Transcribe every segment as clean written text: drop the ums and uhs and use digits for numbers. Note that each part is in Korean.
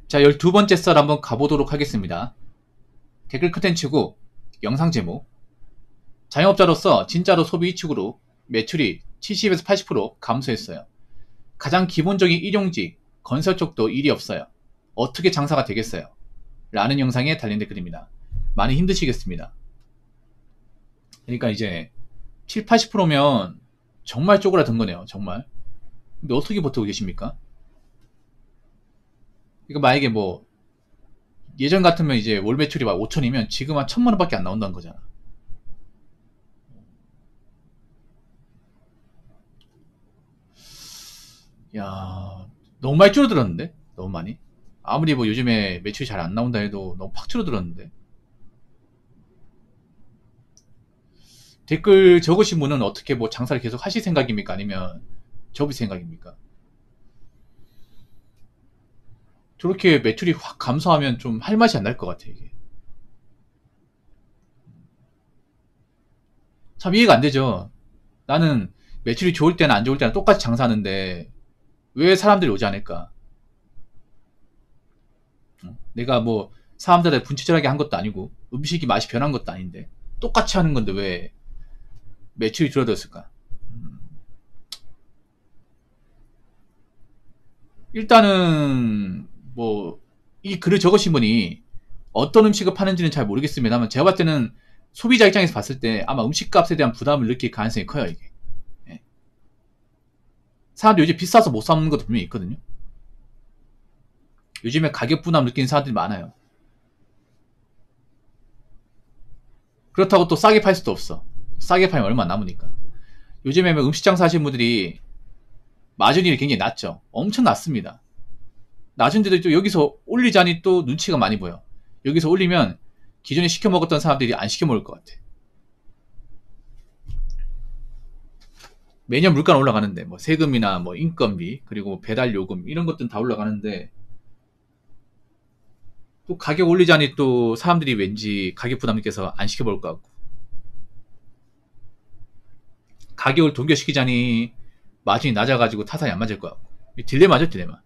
자, 12번째 썰 한번 가보도록 하겠습니다. 댓글 컨텐츠고 영상 제목, 자영업자로서 진짜로 소비 이축으로 매출이 70에서 80% 감소했어요. 가장 기본적인 일용직, 건설 쪽도 일이 없어요. 어떻게 장사가 되겠어요? 라는 영상에 달린 댓글입니다. 많이 힘드시겠습니다. 그러니까 이제 7, 80%면 정말 쪼그라든 거네요. 정말. 근데 어떻게 버티고 계십니까? 이거 만약에 뭐 예전 같으면 이제 월 매출이 막 5천이면 지금 한 1,000만 원밖에 안 나온다는 거잖아. 야, 너무 많이 줄어들었는데? 너무 많이? 아무리 뭐 요즘에 매출이 잘 안 나온다 해도 너무 팍 줄어들었는데? 댓글 적으신 분은 어떻게 뭐 장사를 계속 하실 생각입니까? 아니면 접을 생각입니까? 저렇게 매출이 확 감소하면 좀 할 맛이 안 날 것 같아, 이게. 참 이해가 안 되죠? 나는 매출이 좋을 때나 안 좋을 때나 똑같이 장사하는데 왜 사람들이 오지 않을까? 내가 뭐 사람들한테 분치절하게 한 것도 아니고 음식이 맛이 변한 것도 아닌데 똑같이 하는 건데 왜 매출이 줄어들었을까? 일단은 뭐 이 글을 적으신 분이 어떤 음식을 파는지는 잘 모르겠습니다만 제가 봤을 때는 소비자 입장에서 봤을 때 아마 음식값에 대한 부담을 느낄 가능성이 커요, 이게. 예. 사람들이 요즘 비싸서 못 사는 것도 분명히 있거든요. 요즘에 가격 부담 느끼는 사람들이 많아요. 그렇다고 또 싸게 팔 수도 없어. 싸게 팔면 얼마 남으니까. 요즘에 음식 장사 하시는 분들이 마진이 굉장히 낮죠. 엄청 낮습니다. 낮은데도 또 여기서 올리자니 또 눈치가 많이 보여. 여기서 올리면 기존에 시켜 먹었던 사람들이 안 시켜 먹을 것 같아. 매년 물가는 올라가는데 뭐 세금이나 뭐 인건비 그리고 배달 요금 이런 것들은 다 올라가는데 또 가격 올리자니 또 사람들이 왠지 가격 부담 느껴서 안 시켜 먹을 것 같고 가격을 동결시키자니 마진이 낮아가지고 타산이 안 맞을 것 같고 딜레마죠, 딜레마.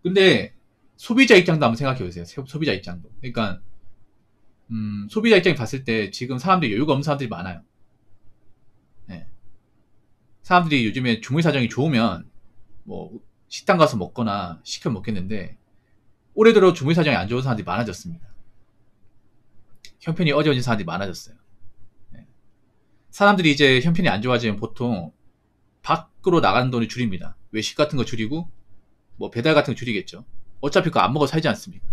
근데 소비자 입장도 한번 생각해 보세요. 소비자 입장도. 그러니까 소비자 입장에 봤을 때 지금 사람들이 여유가 없는 사람들이 많아요. 네. 사람들이 요즘에 주머니 사정이 좋으면 뭐 식당 가서 먹거나 시켜 먹겠는데 올해 들어 주머니 사정이 안 좋은 사람들이 많아졌습니다. 형편이 어려워진 사람들이 많아졌어요. 네. 사람들이 이제 형편이 안 좋아지면 보통 밖으로 나가는 돈을 줄입니다. 외식 같은 거 줄이고 뭐 배달 같은 거 줄이겠죠. 어차피 그거 안 먹어 살지 않습니까?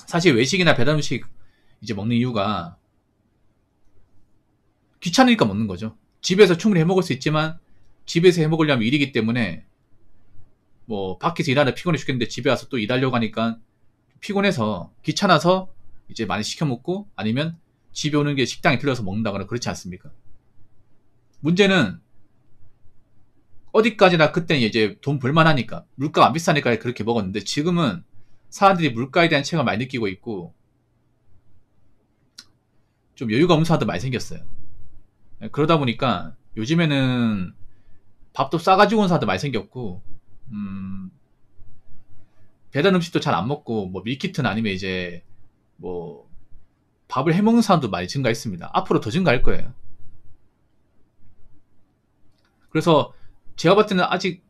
사실 외식이나 배달 음식 이제 먹는 이유가 귀찮으니까 먹는 거죠. 집에서 충분히 해 먹을 수 있지만 집에서 해 먹으려면 일이기 때문에 뭐 밖에서 일하다 피곤해 죽겠는데 집에 와서 또 일하려고 하니까 피곤해서 귀찮아서 이제 많이 시켜 먹고 아니면 집에 오는 게 식당에 들려서 먹는다거나 그렇지 않습니까? 문제는 어디까지나 그때는 이제 돈 벌만하니까 물가가 안 비싸니까 그렇게 먹었는데 지금은 사람들이 물가에 대한 체감을 많이 느끼고 있고 좀 여유가 없는 사람도 많이 생겼어요. 그러다 보니까 요즘에는 밥도 싸가지고 온 사람도 많이 생겼고 배달 음식도 잘 안 먹고 뭐 밀키트나 아니면 이제 뭐 밥을 해 먹는 사람도 많이 증가했습니다. 앞으로 더 증가할 거예요. 그래서 제가 봤을 때는 아직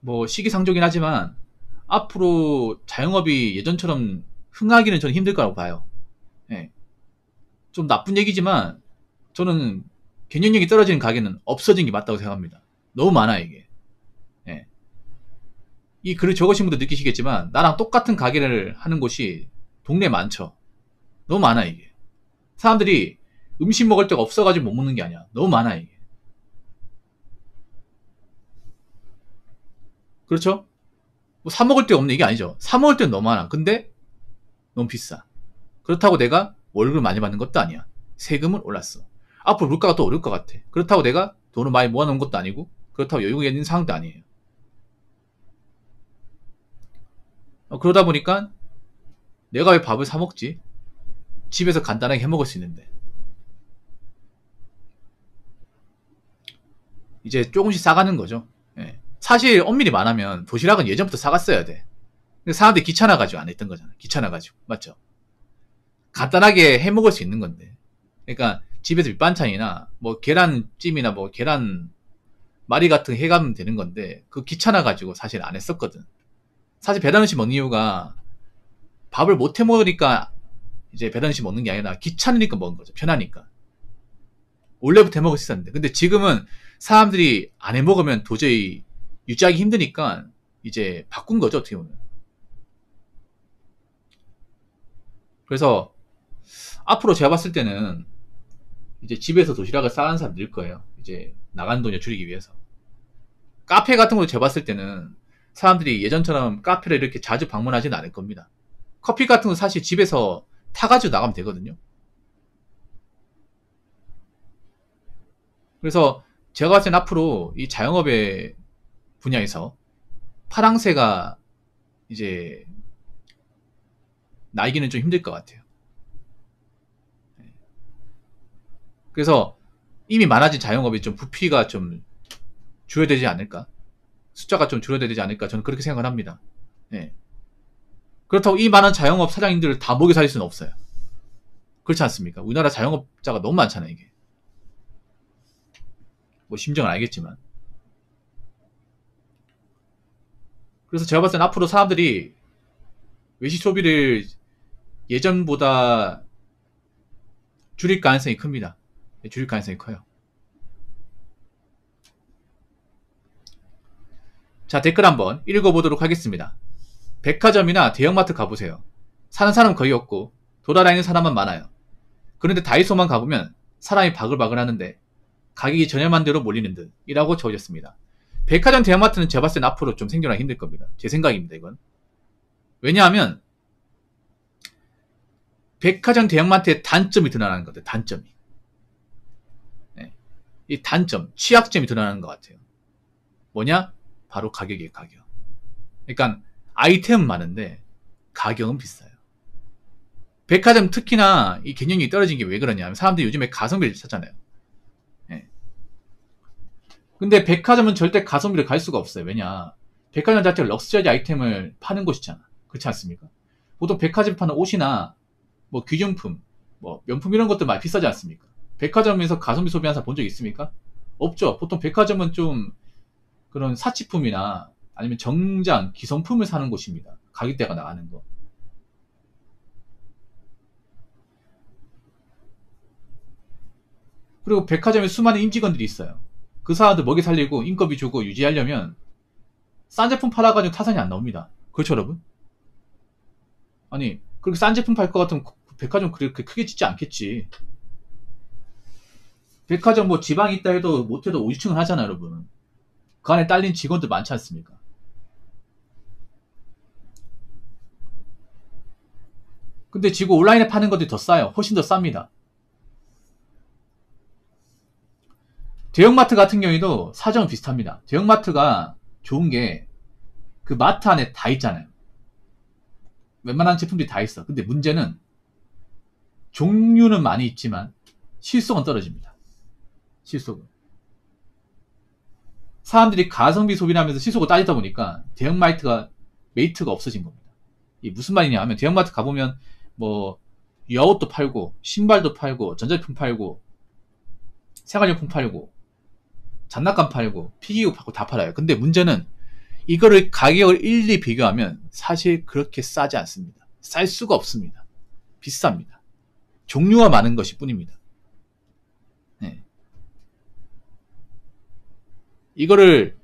뭐 시기상조긴 하지만 앞으로 자영업이 예전처럼 흥하기는 저는 힘들 거라고 봐요. 예. 좀 나쁜 얘기지만 저는 경쟁력이 떨어지는 가게는 없어진 게 맞다고 생각합니다. 너무 많아 이게. 예. 이 글을 적으신 분도 느끼시겠지만 나랑 똑같은 가게를 하는 곳이 동네에 많죠. 너무 많아 이게. 사람들이 음식 먹을 데가 없어가지고 못 먹는 게 아니야. 너무 많아 이게. 그렇죠? 뭐 사 먹을 데가 없는 이게 아니죠. 사 먹을 데는 너무 많아. 근데 너무 비싸. 그렇다고 내가 월급을 많이 받는 것도 아니야. 세금은 올랐어. 앞으로 물가가 더 오를 것 같아. 그렇다고 내가 돈을 많이 모아놓은 것도 아니고 그렇다고 여유가 있는 상황도 아니에요. 그러다 보니까 내가 왜 밥을 사 먹지? 집에서 간단하게 해 먹을 수 있는데 이제 조금씩 싸가는 거죠. 사실 엄밀히 말하면 도시락은 예전부터 사갔어야 돼. 근데 사람들이 귀찮아가지고 안 했던 거잖아. 귀찮아가지고. 맞죠? 간단하게 해 먹을 수 있는 건데. 그러니까 집에서 밑반찬이나 뭐 계란찜이나 뭐 계란 말이 같은 거 해가면 되는 건데 그 귀찮아가지고 사실 안 했었거든. 사실 배달 음식 먹는 이유가 밥을 못 해 먹으니까 이제 배달 음식 먹는 게 아니라 귀찮으니까 먹은 거죠. 편하니까. 원래부터 해 먹을 수 있었는데. 근데 지금은 사람들이 안 해 먹으면 도저히 유지하기 힘드니까 이제 바꾼 거죠, 어떻게 보면. 그래서 앞으로 제가 봤을 때는 이제 집에서 도시락을 싸가는 사람 늘 거예요. 이제 나가는 돈을 줄이기 위해서. 카페 같은 거 제가 봤을 때는 사람들이 예전처럼 카페를 이렇게 자주 방문하지는 않을 겁니다. 커피 같은 거 사실 집에서 타가지고 나가면 되거든요. 그래서 제가 봤을 땐 앞으로 이 자영업의 분야에서 파랑새가 이제 나이기는 좀 힘들 것 같아요. 그래서 이미 많아진 자영업이 좀 부피가 좀 줄어들지 않을까? 숫자가 좀 줄어들지 않을까? 저는 그렇게 생각을 합니다. 네. 그렇다고 이 많은 자영업 사장님들을 다 먹여 살릴 수는 없어요. 그렇지 않습니까? 우리나라 자영업자가 너무 많잖아요, 이게. 뭐 심정은 알겠지만. 그래서 제가 봤을 땐 앞으로 사람들이 외식 소비를 예전보다 줄일 가능성이 큽니다. 줄일 가능성이 커요. 자, 댓글 한번 읽어보도록 하겠습니다. 백화점이나 대형마트 가보세요. 사는 사람 거의 없고 돌아다니는 사람만 많아요. 그런데 다이소만 가보면 사람이 바글바글 하는데 가격이 저렴한 대로 몰리는 듯 이라고 적어졌습니다. 백화점 대형마트는 제가 봤을 땐 앞으로 좀 생존하기 힘들 겁니다. 제 생각입니다, 이건. 왜냐하면 백화점 대형마트의 단점이 드러나는 것 같아요. 단점이. 네. 이 단점, 취약점이 드러나는 것 같아요. 뭐냐? 바로 가격이에요, 가격. 그러니까 아이템은 많은데 가격은 비싸요. 백화점 특히나 이 경쟁력이 떨어진 게 왜 그러냐면 사람들이 요즘에 가성비를 찾잖아요. 네. 근데 백화점은 절대 가성비를 갈 수가 없어요. 왜냐? 백화점 자체가 럭셔리 아이템을 파는 곳이잖아. 그렇지 않습니까? 보통 백화점 파는 옷이나 뭐 귀중품, 뭐 명품 이런 것들 많이 비싸지 않습니까? 백화점에서 가성비 소비하는 사람 본 적 있습니까? 없죠. 보통 백화점은 좀 그런 사치품이나 아니면 정장, 기성품을 사는 곳입니다. 가격대가 나가는 거. 그리고 백화점에 수많은 임직원들이 있어요. 그 사람들 먹여 살리고 인건비 주고 유지하려면 싼 제품 팔아가지고 타산이 안 나옵니다. 그렇죠, 여러분? 아니, 그렇게 싼 제품 팔 것 같으면 백화점 그렇게 크게 짓지 않겠지. 백화점 뭐 지방이 있다 해도 못해도 5층을 하잖아, 여러분. 그 안에 딸린 직원들 많지 않습니까? 근데 지금 온라인에 파는 것들이 더 싸요. 훨씬 더 쌉니다. 대형마트 같은 경우에도 사정은 비슷합니다. 대형마트가 좋은 게 그 마트 안에 다 있잖아요. 웬만한 제품들이 다 있어. 근데 문제는 종류는 많이 있지만 실속은 떨어집니다. 실속은. 사람들이 가성비 소비를 하면서 실속을 따지다 보니까 대형마트가 메이트가 없어진 겁니다. 이게 무슨 말이냐 하면 대형마트 가보면 뭐 여옷도 팔고 신발도 팔고 전자제품 팔고 생활용품 팔고 장난감 팔고 피기구 팔고 다 팔아요. 근데 문제는 이거를 가격을 일일이 비교하면 사실 그렇게 싸지 않습니다. 쌀 수가 없습니다. 비쌉니다. 종류가 많은 것이 뿐입니다. 네. 이거를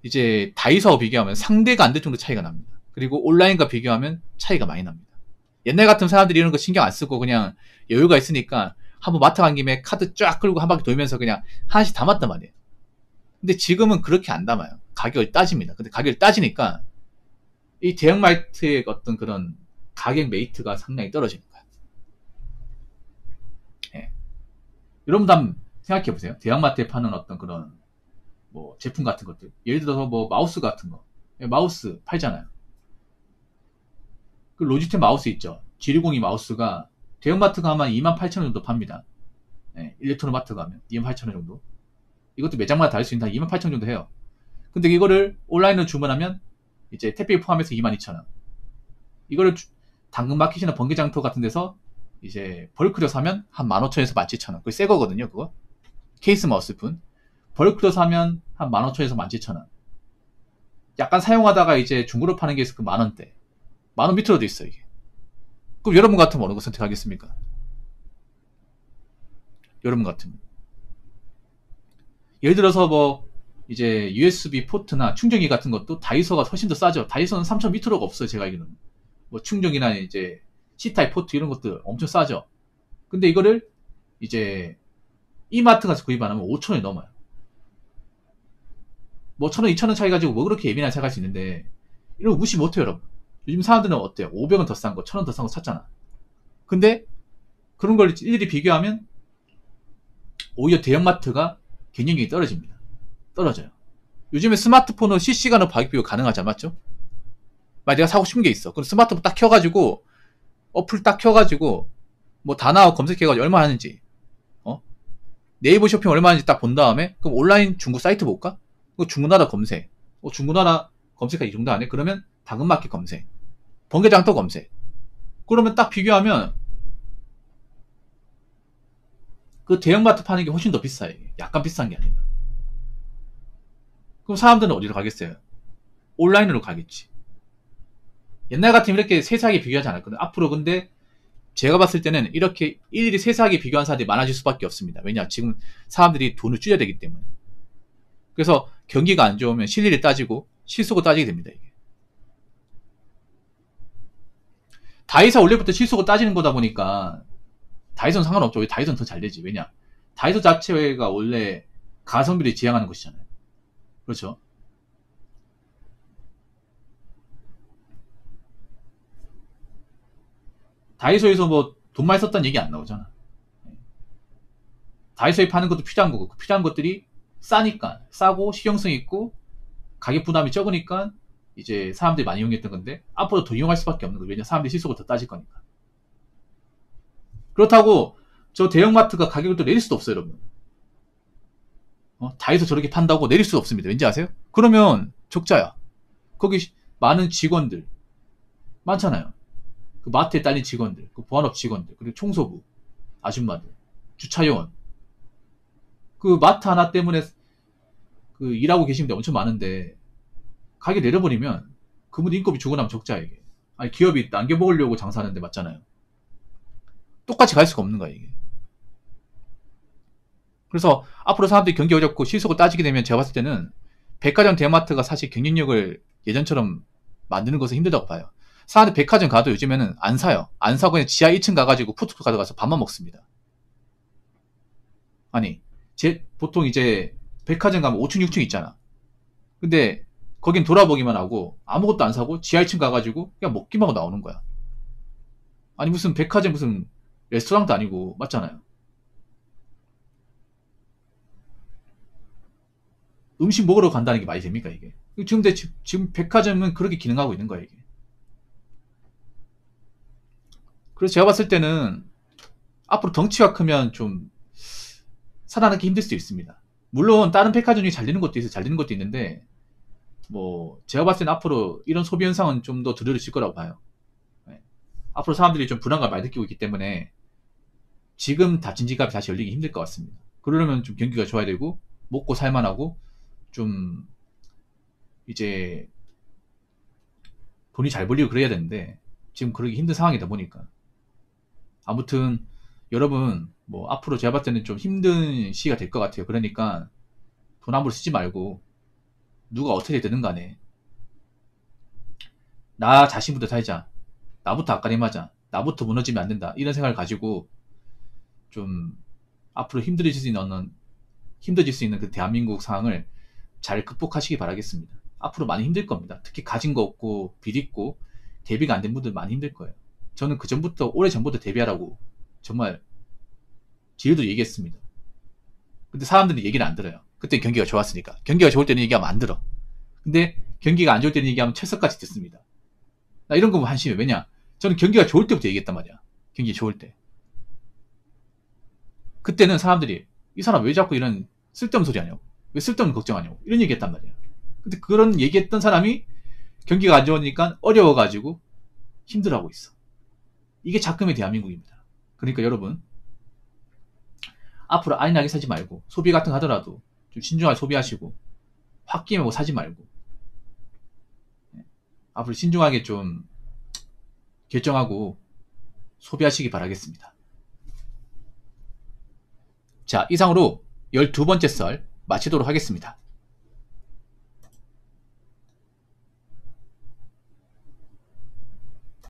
이제 다이소하고 비교하면 상대가 안 될 정도 차이가 납니다. 그리고 온라인과 비교하면 차이가 많이 납니다. 옛날 같은 사람들이 이런 거 신경 안 쓰고 그냥 여유가 있으니까 한번 마트 간 김에 카드 쫙 끌고 한 바퀴 돌면서 그냥 하나씩 담았단 말이에요. 근데 지금은 그렇게 안 담아요. 가격을 따집니다. 근데 가격을 따지니까 이 대형마트의 어떤 그런 가격 메이트가 상당히 떨어지는 거예요. 예. 여러분도 한번 생각해 보세요. 대형마트에 파는 어떤 그런 뭐 제품 같은 것들. 예를 들어서 뭐 마우스 같은 거. 마우스 팔잖아요. 그 로지텍 마우스 있죠. G102 마우스가 대형마트 가면 28,000원 정도 팝니다. 예, 일렉트로마트 가면 28,000원 정도. 이것도 매장마다 다를 수 있는데 28,000원 정도 해요. 근데 이거를 온라인으로 주문하면 이제 택배 포함해서 22,000원. 이거를 당근마켓이나 번개장터 같은 데서 이제 벌크로 사면 한 15,000원에서 17,000원. 그게 새 거거든요, 그거. 케이스 마우스뿐. 벌크로 사면 한 15,000원에서 17,000원. 약간 사용하다가 이제 중고로 파는 게 있어, 그 만원대. 만원 밑으로도 있어, 이게. 그럼 여러분 같으면 어느 거 선택하겠습니까? 여러분 같으면. 예를 들어서 뭐, 이제 USB 포트나 충전기 같은 것도 다이소가 훨씬 더 싸죠. 다이소는 3,000 밑으로가 없어요, 제가 알기로는. 뭐 충전기나 이제 C타입 포트 이런 것들 엄청 싸죠. 근데 이거를 이제 이마트 가서 구입 안 하면 5,000원이 넘어요. 뭐 1,000원, 2,000원 차이 가지고 뭐 그렇게 예민하게 생각할 수 있는데 이런 거 무시 못해요, 여러분. 요즘 사람들은 어때요? 500원 더 싼 거, 1,000원 더 싼 거 샀잖아. 근데 그런 걸 일일이 비교하면 오히려 대형마트가 경쟁력이 떨어집니다. 떨어져요. 요즘에 스마트폰으로 실시간으로 가격 비교 가능하지, 맞죠? 만약 내가 사고 싶은 게 있어. 그럼 스마트폰 딱 켜가지고 어플 딱 켜가지고 뭐 다나와 검색해가지고 얼마 하는지, 네이버 쇼핑 얼마 하는지 딱 본 다음에 그럼 온라인 중고 사이트 볼까? 중고나라 검색. 중고나라 검색하 이 정도 안 해? 그러면 당근마켓 검색. 번개장터 검색. 그러면 딱 비교하면 그 대형마트 파는 게 훨씬 더 비싸요. 약간 비싼 게 아니라. 그럼 사람들은 어디로 가겠어요? 온라인으로 가겠지. 옛날 같으면 이렇게 세세하게 비교하지 않았거든. 앞으로 근데 제가 봤을 때는 이렇게 일일이 세세하게 비교한 사람들이 많아질 수밖에 없습니다. 왜냐? 지금 사람들이 돈을 줄여야 되기 때문에. 그래서 경기가 안 좋으면 실리를 따지고 실속을 따지게 됩니다. 이게. 다이소 원래부터 실속을 따지는 거다 보니까 다이소는 상관없죠. 왜 다이소는 더 잘 되지? 왜냐? 다이소 자체가 원래 가성비를 지향하는 곳이잖아요. 그렇죠? 다이소에서 뭐 돈 많이 썼다는 얘기 안 나오잖아. 다이소에 파는 것도 필요한 거고, 그 필요한 것들이 싸니까, 싸고 실용성 있고 가격 부담이 적으니까 이제 사람들이 많이 이용했던 건데 앞으로 더 이용할 수밖에 없는 거예요. 왜냐? 사람들이 실속을 더 따질 거니까. 그렇다고 저 대형마트가 가격을 또 내릴 수도 없어요, 여러분. 다이소 저렇게 판다고 내릴 수 없습니다. 왠지 아세요? 그러면 적자야. 거기 많은 직원들 많잖아요. 그 마트에 딸린 직원들, 그 보안업 직원들, 그리고 청소부, 아줌마들, 주차요원. 그 마트 하나 때문에 그 일하고 계신 분들 엄청 많은데 가격 내려버리면 그분 인건비 주고 나면 적자야, 이게. 아니, 기업이 남겨먹으려고 장사하는데 맞잖아요. 똑같이 갈 수가 없는 거야, 이게. 그래서 앞으로 사람들이 경기 어렵고 실속을 따지게 되면 제가 봤을 때는 백화점 대마트가 사실 경쟁력을 예전처럼 만드는 것은 힘들다고 봐요. 사람들 백화점 가도 요즘에는 안 사요. 안 사고 그냥 지하 1층 가가지고 푸드코트 가서 밥만 먹습니다. 아니, 보통 이제 백화점 가면 5층, 6층 있잖아. 근데 거긴 돌아보기만 하고 아무것도 안 사고 지하 1층 가가지고 그냥 먹기만 하고 나오는 거야. 아니, 무슨 백화점 무슨 레스토랑도 아니고, 맞잖아요. 음식 먹으러 간다는 게 말이 됩니까, 이게? 지금 백화점은 그렇게 기능하고 있는 거야, 이게. 그래서 제가 봤을 때는 앞으로 덩치가 크면 좀 살아남기 힘들 수도 있습니다. 물론 다른 백화점 중에 잘 되는 것도 있어요. 잘 되는 것도 있는데 뭐 제가 봤을 때는 앞으로 이런 소비 현상은 좀 더 두드러질 거라고 봐요. 네. 앞으로 사람들이 좀 불안감을 많이 느끼고 있기 때문에 지금 닫힌 지갑이 다시 열리기 힘들 것 같습니다. 그러려면 좀 경기가 좋아야 되고 먹고 살만하고 좀 이제 돈이 잘 벌리고 그래야 되는데 지금 그러기 힘든 상황이다 보니까 아무튼 여러분 뭐 앞으로 제가 봤을 때는 좀 힘든 시기가 될 것 같아요. 그러니까 돈 함부로 쓰지 말고 누가 어떻게 되든 간에 나 자신부터 살자. 나부터 앞가림하자. 나부터 무너지면 안 된다. 이런 생각을 가지고 좀 앞으로 힘들어질 수 있는 그 대한민국 상황을 잘 극복하시기 바라겠습니다. 앞으로 많이 힘들 겁니다. 특히 가진 거 없고 빚 있고 대비가 안 된 분들 많이 힘들 거예요. 저는 오래전부터 대비하라고 정말 지혜도 얘기했습니다. 근데 사람들이 얘기를 안 들어요. 그때 경기가 좋았으니까. 경기가 좋을 때는 얘기하면 안 들어. 근데 경기가 안 좋을 때는 얘기하면 철석같이 듣습니다. 나 이런 거 보면 한심해. 왜냐? 저는 경기가 좋을 때부터 얘기했단 말이야. 경기 좋을 때. 그때는 사람들이 이 사람 왜 자꾸 이런 쓸데없는 소리 하냐고. 왜 쓸데없는 걱정하냐고. 이런 얘기 했단 말이야. 근데 그런 얘기했던 사람이 경기가 안 좋으니까 어려워가지고 힘들어하고 있어. 이게 작금의 대한민국입니다. 그러니까 여러분, 앞으로 안일하게 사지 말고, 소비 같은 거 하더라도 좀 신중하게 소비하시고, 홧김에 사지 말고, 앞으로 신중하게 좀 결정하고 소비하시기 바라겠습니다. 자, 이상으로 12번째 썰 마치도록 하겠습니다.